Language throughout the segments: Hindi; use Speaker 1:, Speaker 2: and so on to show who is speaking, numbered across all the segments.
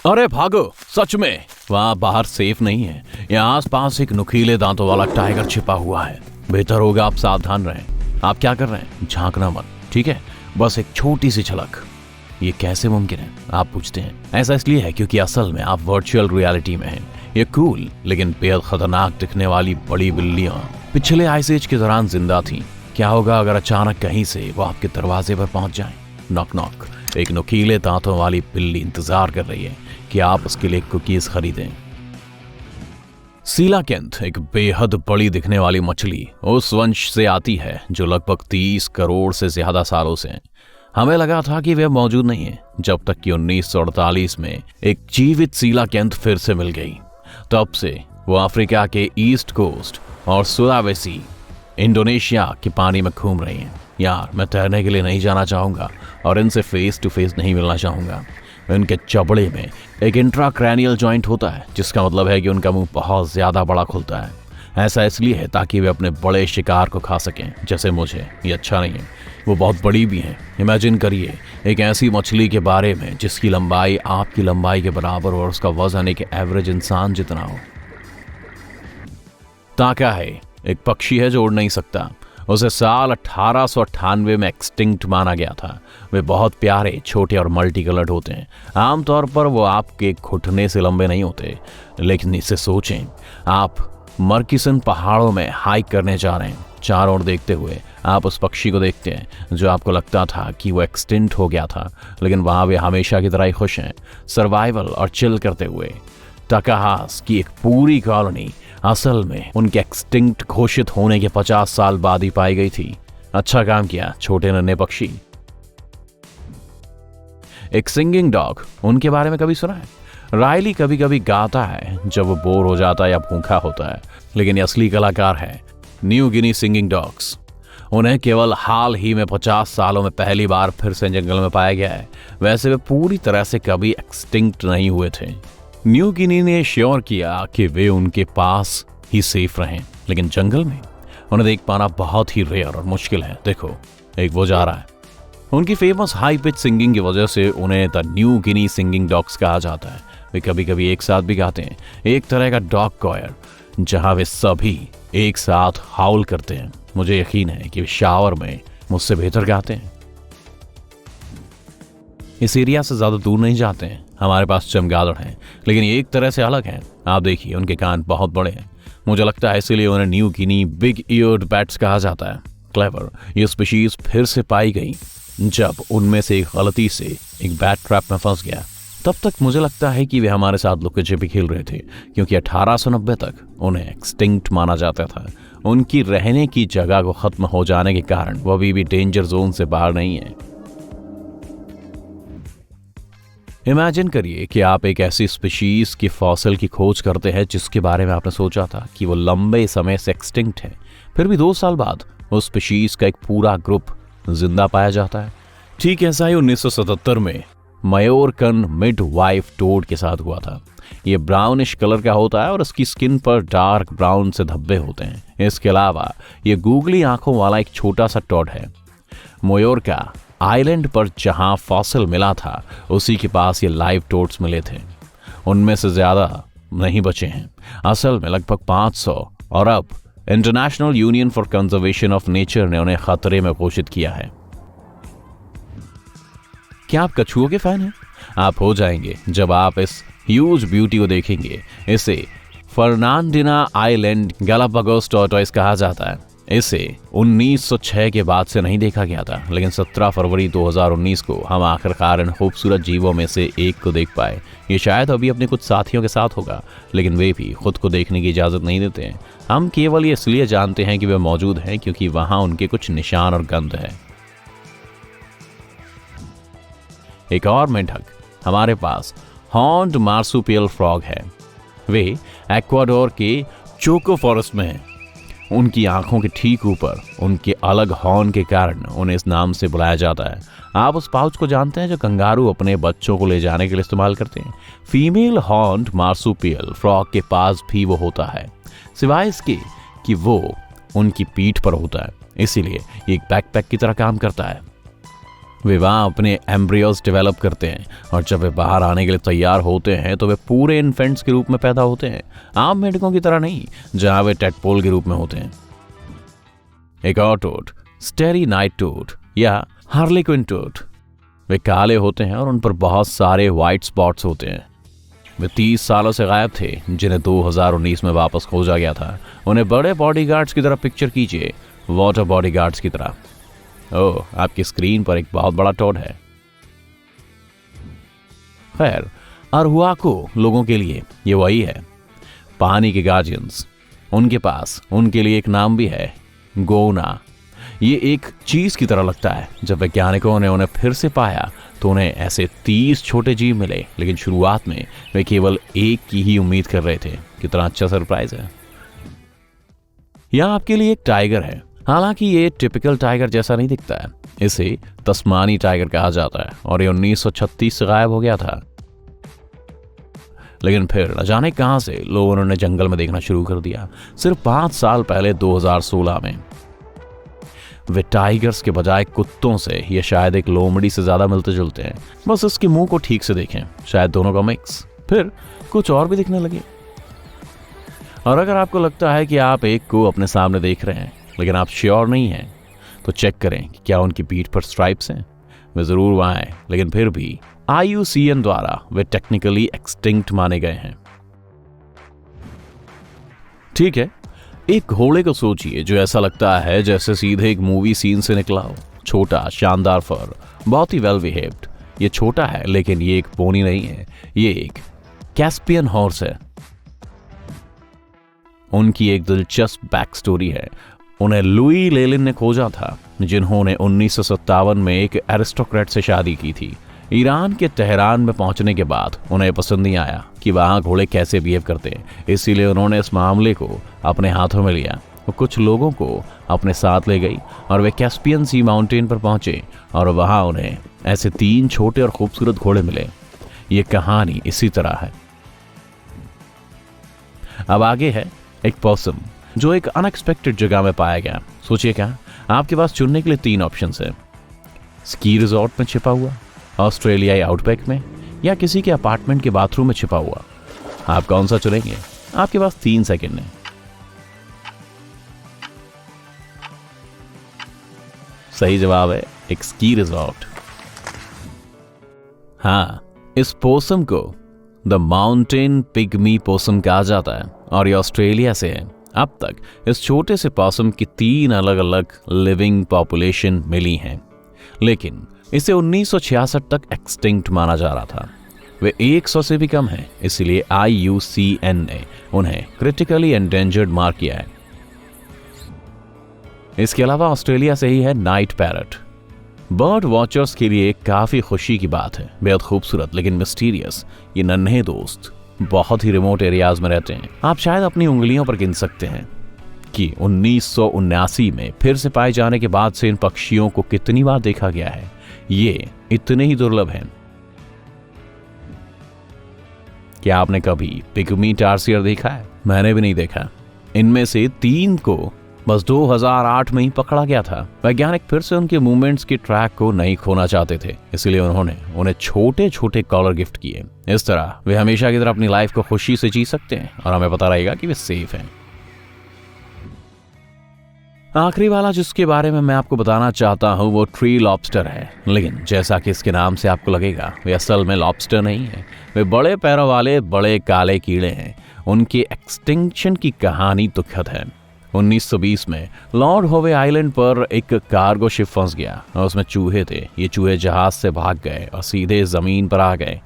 Speaker 1: अरे भागो, सच में वहाँ बाहर सेफ नहीं है। यहाँ आसपास एक नुकीले दांतों वाला टाइगर छिपा हुआ है। बेहतर होगा आप सावधान रहें। आप क्या कर रहे हैं? झांकना मत, ठीक है? बस एक छोटी सी झलक। ये कैसे मुमकिन है, आप पूछते हैं? ऐसा इसलिए है क्योंकि असल में आप वर्चुअल रियलिटी में हैं। ये कूल लेकिन बेहद खतरनाक दिखने वाली बड़ी बिल्लियां पिछले आइस एज के दौरान जिंदा थीं। क्या होगा अगर अचानक कहीं से वो आपके दरवाजे पर पहुंच जाएं? Knock knock. एक नुकीले दांतों वाली बिल्ली इंतजार कर रही है कि आप उसके लिए कुकीज खरीदें। सीलाकेंथ एक बेहद बड़ी दिखने वाली मछली उस वंश से आती है जो लगभग 30 करोड़ से ज्यादा सालों से है। हमें लगा था कि वे मौजूद नहीं है, जब तक कि 1948 में एक जीवित सीलाकेंथ फिर से मिल गई। तब से वो अफ्रीका के ईस्ट कोस्ट और सुलावेसी, इंडोनेशिया के पानी में घूम रही हैं। यार, मैं तैरने के लिए नहीं जाना चाहूंगा और इनसे फेस टू फेस नहीं मिलना चाहूंगा। इनके चबड़े में एक इंट्राक्रैनियल जॉइंट होता है, जिसका मतलब है कि उनका मुंह बहुत ज्यादा बड़ा खुलता है। ऐसा इसलिए है ताकि वे अपने बड़े शिकार को खा सकें, जैसे मुझे। ये अच्छा नहीं है। वो बहुत बड़ी भी हैं। इमेजिन करिए एक ऐसी मछली के बारे में जिसकी लंबाई आपकी लंबाई के बराबर और उसका वजन एक एवरेज इंसान जितना हो। ताका है एक पक्षी है जो उड़ नहीं सकता। उसे साल 1898 में एक्सटिंक्ट माना गया था। वे बहुत प्यारे, छोटे और मल्टी कलर्ड होते हैं। आमतौर पर वो आपके घुटने से लंबे नहीं होते, लेकिन इसे सोचें, आप मर्किसन पहाड़ों में हाइक करने जा रहे हैं। चारों ओर देखते हुए आप उस पक्षी को देखते हैं जो आपको लगता था कि वो एक्सटिंक्ट हो गया था, लेकिन वहां वे हमेशा की तरह ही खुश हैं, सर्वाइवल और चिल करते हुए। टाकाहास की एक पूरी कॉलोनी असल में उनके एक्सटिंक्ट घोषित होने के 50 साल बाद ही पाई गई थी। अच्छा काम किया छोटे नन्हे पक्षी। एक सिंगिंग डॉग, उनके बारे में कभी सुना है? रायली कभी कभी गाता है जब वो बोर हो जाता है या भूखा होता है, लेकिन ये असली कलाकार है न्यू गिनी सिंगिंग डॉग्स। उन्हें केवल हाल ही में 50 सालों में पहली बार फिर से जंगल में पाया गया है। वैसे वे पूरी तरह से कभी एक्सटिंक्ट नहीं हुए थे। न्यू गिनी ने श्योर किया कि वे उनके पास ही सेफ रहें, लेकिन जंगल में उन्हें देख पाना बहुत ही रेयर और मुश्किल है। देखो, एक वो जा रहा है। उनकी फेमस हाई पिच सिंगिंग की वजह से उन्हें the New Guinea singing dogs कहा जाता है। वे कभी कभी एक साथ भी गाते हैं, एक तरह का डॉग कॉयर जहां वे सभी एक साथ हाउल करते हैं। मुझे यकीन है कि वे शावर में मुझसे बेहतर गाते हैं। इस एरिया से ज्यादा दूर नहीं जाते हैं। हमारे पास चमगादड़ हैं, लेकिन ये एक तरह से अलग हैं। आप देखिए, उनके कान बहुत बड़े हैं। मुझे लगता है इसीलिए उन्हें New Guinea big eared bats कहा जाता है। क्लेवर, ये स्पीशीज फिर से पाई गई जब उनमें से एक गलती से एक बैट ट्रैप में फंस गया। तब तक मुझे लगता है कि वे हमारे साथ लुके छिपी खेल रहे थे, क्योंकि 1890 तक उन्हें एक्सटिंक्ट माना जाता था। उनकी रहने की जगह को खत्म हो जाने के कारण वो अभी भी डेंजर जोन से बाहर नहीं है। इमेजिन करिए कि आप एक ऐसी स्पीशीज की फॉसिल की खोज करते हैं जिसके बारे में आपने सोचा था कि वो लंबे समय से एक्सटिंक्ट है, फिर भी 2 साल बाद उस स्पीशीज का एक पूरा ग्रुप जिंदा पाया जाता है। ठीक ऐसा ही 1977 में मयोरकन मिड वाइफ टोड के साथ हुआ था। ये ब्राउनिश कलर का होता है और इसकी स्किन पर डार्क ब्राउन से धब्बे होते हैं। इसके अलावा ये गूगली आंखों वाला एक छोटा सा टोड है। मयोरका आइलैंड पर जहां फॉसिल मिला था उसी के पास ये लाइव टोड्स मिले थे। उनमें से ज्यादा नहीं बचे हैं, असल में लगभग 500, और अब international union for conservation of nature ने उन्हें खतरे में घोषित किया है। क्या आप कछुओं के फैन हैं? आप हो जाएंगे जब आप इस ह्यूज ब्यूटी को देखेंगे। इसे फर्नांडिना आइलैंड गैलापागोस टॉर्टोइस कहा जाता है। इसे 1906 के बाद से नहीं देखा गया था, लेकिन 17 फरवरी 2019 को हम आखिरकार इन खूबसूरत जीवों में से एक को देख पाए। ये शायद अभी अपने कुछ साथियों के साथ होगा, लेकिन वे भी खुद को देखने की इजाजत नहीं देते हैं। हम केवल ये इसलिए जानते हैं कि वे मौजूद हैं क्योंकि वहां उनके कुछ निशान और गंध है। एक और मेंढक हमारे पास हॉर्न्ड मार्सुपियल फ्रॉग है। वे एक्वाडोर के चोको फॉरेस्ट में हैं। उनकी आंखों के ठीक ऊपर उनके अलग हॉर्न के कारण उन्हें इस नाम से बुलाया जाता है। आप उस पाउच को जानते हैं जो कंगारू अपने बच्चों को ले जाने के लिए इस्तेमाल करते हैं? फीमेल हॉर्न्ड मार्सुपियल फ्रॉग के पास भी वो होता है, सिवाय इसके कि वो उनकी पीठ पर होता है, इसीलिए ये एक बैकपैक की तरह काम करता है। वे वहाँ अपने एम्ब्रियोज डेवलप करते हैं और जब वे बाहर आने के लिए तैयार होते हैं तो वे पूरे इन्फेंट्स के रूप में पैदा होते हैं, आम मेंढकों की तरह नहीं जहाँ वे टेडपोल के रूप में होते हैं। एक और टोड, स्टेरी नाइट टोड या हार्लेक्विन टोड, वे काले होते हैं और उन पर बहुत सारे व्हाइट स्पॉट्स होते हैं। वे 30 सालों से गायब थे, जिन्हें 2019 में वापस खोजा गया था। उन्हें बड़े बॉडीगार्ड्स की तरह पिक्चर कीजिए, वाटर बॉडीगार्ड्स की तरह। ओह, आपकी स्क्रीन पर एक बहुत बड़ा टोड है। खैर, अरहुआको लोगों के लिए ये वही है, पानी के गार्जियंस। उनके पास उनके लिए एक नाम भी है, गोना। ये एक चीज की तरह लगता है। जब वैज्ञानिकों ने उन्हें फिर से पाया तो उन्हें ऐसे 30 छोटे जीव मिले, लेकिन शुरुआत में वे केवल एक की ही उम्मीद कर रहे थे। कितना अच्छा सरप्राइज है। यहां आपके लिए एक टाइगर है। हालांकि ये टिपिकल टाइगर जैसा नहीं दिखता है, इसे तस्मानी टाइगर कहा जाता है और ये 1936 से गायब हो गया था। लेकिन फिर न जाने कहां से लोगों ने उन्हें जंगल में देखना शुरू कर दिया। सिर्फ 5 साल पहले 2016 में वे टाइगर्स के बजाय कुत्तों से या शायद एक लोमड़ी से ज्यादा मिलते जुलते हैं। बस इसके मुंह को ठीक से देखें, शायद दोनों का मिक्स। फिर कुछ और भी दिखने लगे। और अगर आपको लगता है कि आप एक को अपने सामने देख रहे हैं लेकिन आप श्योर नहीं हैं, तो चेक करें कि क्या उनकी पीठ पर स्ट्राइप्स हैं। वे जरूर वहां हैं, लेकिन फिर भी IUCN द्वारा वे टेक्निकली एक्सटिंक्ट माने गए हैं। ठीक है, एक घोड़े को सोचिए जो ऐसा लगता है जैसे सीधे एक मूवी सीन से निकला हो। छोटा, शानदार फर, बहुत ही वेल बिहेव्ड। ये छोटा है लेकिन ये एक पोनी नहीं है, ये एक कैस्पियन हॉर्स है। उनकी एक दिलचस्प बैक स्टोरी है। उन्हें लुई लेलिन ने खोजा था, जिन्होंने 1957 में एक एरिस्टोक्रेट से शादी की थी। ईरान के तेहरान में पहुंचने के बाद उन्हें पसंद नहीं आया कि वहां घोड़े कैसे बिहेव करते हैं, इसीलिए उन्होंने इस मामले को अपने हाथों में लिया। वो कुछ लोगों को अपने साथ ले गई और वे कैस्पियन सी माउंटेन पर पहुंचे और वहां उन्हें ऐसे 3 छोटे और खूबसूरत घोड़े मिले। ये कहानी इसी तरह है। अब आगे है एक पॉसम जो एक अनएक्सपेक्टेड जगह में पाया गया। सोचिए क्या, आपके पास चुनने के लिए 3 ऑप्शंस है। स्की रिजॉर्ट में छिपा हुआ, ऑस्ट्रेलियाई आउटबैक में, या किसी के अपार्टमेंट के बाथरूम में छिपा हुआ। आप कौन सा चुनेंगे? आपके पास 3 सेकंड है। सही जवाब है एक स्की रिजॉर्ट। हाँ, इस पोसम को द माउंटेन पिग्मी पोसम कहा जाता है और ये ऑस्ट्रेलिया से है। अब तक इस छोटे से पोसम की 3 अलग अलग लिविंग पॉपुलेशन मिली हैं, लेकिन इसे 1966 तक एक्सटिंक्ट माना जा रहा था। वे 100 से भी कम हैं, इसलिए IUCN ने उन्हें क्रिटिकली एंडेंजर्ड मार्क किया है। इसके अलावा ऑस्ट्रेलिया से ही है नाइट पैरट। बर्ड वॉचर्स के लिए काफी खुशी की बात है। बेहद खूबसूरत लेकिन मिस्टीरियस ये नन्हे दोस्त बहुत ही रिमोट एरियाज में रहते हैं। आप शायद अपनी उंगलियों पर गिन सकते हैं कि 1979 में फिर से पाए जाने के बाद से इन पक्षियों को कितनी बार देखा गया है। ये इतने ही दुर्लभ हैं। क्या आपने कभी पिग्मी टार्सियर देखा है? मैंने भी नहीं देखा। इनमें से 3 को बस 2008 में ही पकड़ा गया था। वैज्ञानिक फिर से उनके मूवमेंट्स की ट्रैक को नहीं खोना चाहते थे, इसलिए उन्होंने उन्हें छोटे छोटे कॉलर गिफ्ट किए। इस तरह वे हमेशा की तरह अपनी लाइफ को खुशी से जी सकते हैं और हमें पता रहेगा कि वे सेफ हैं। आखिरी वाला जिसके बारे में मैं आपको बताना चाहता हूं वो ट्री लॉबस्टर है, लेकिन जैसा कि इसके नाम से आपको लगेगा वे असल में लॉबस्टर नहीं है। वे बड़े पैरों वाले बड़े काले कीड़े हैं। उनके एक्सटिंक्शन की कहानी दुखद है। 1920 में लॉर्ड होवे आइलैंड पर एक कार्गो शिप फंस गया और उसमें चूहे थे। ये चूहे जहाज से भाग गए और सीधे जमीन पर आ गए।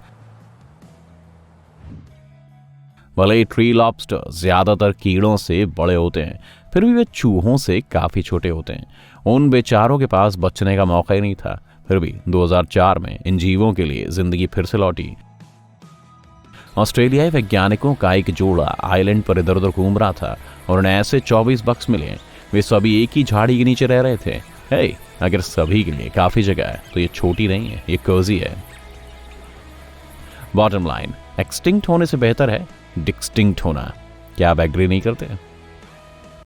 Speaker 1: भले ट्री लॉबस्टर ज्यादातर कीड़ों से बड़े होते हैं, फिर भी वे चूहों से काफी छोटे होते हैं। उन बेचारों के पास बचने का मौका ही नहीं था। फिर भी 2004 में इन जीवों के लिए जिंदगी फिर से लौटी। ऑस्ट्रेलियाई वैज्ञानिकों का एक जोड़ा आइलैंड पर इधर उधर घूम रहा था और उन्हें ऐसे 24 बक्स मिले। वे सभी एक ही झाड़ी के नीचे रह रहे थे। हे, अगर सभी के लिए काफी जगह है तो ये छोटी नहीं है, ये कोजी है। बॉटम लाइन, एक्सटिंक्ट होने से बेहतर है डिक्सटिंक्ट होना। क्या आप एग्री नहीं करते?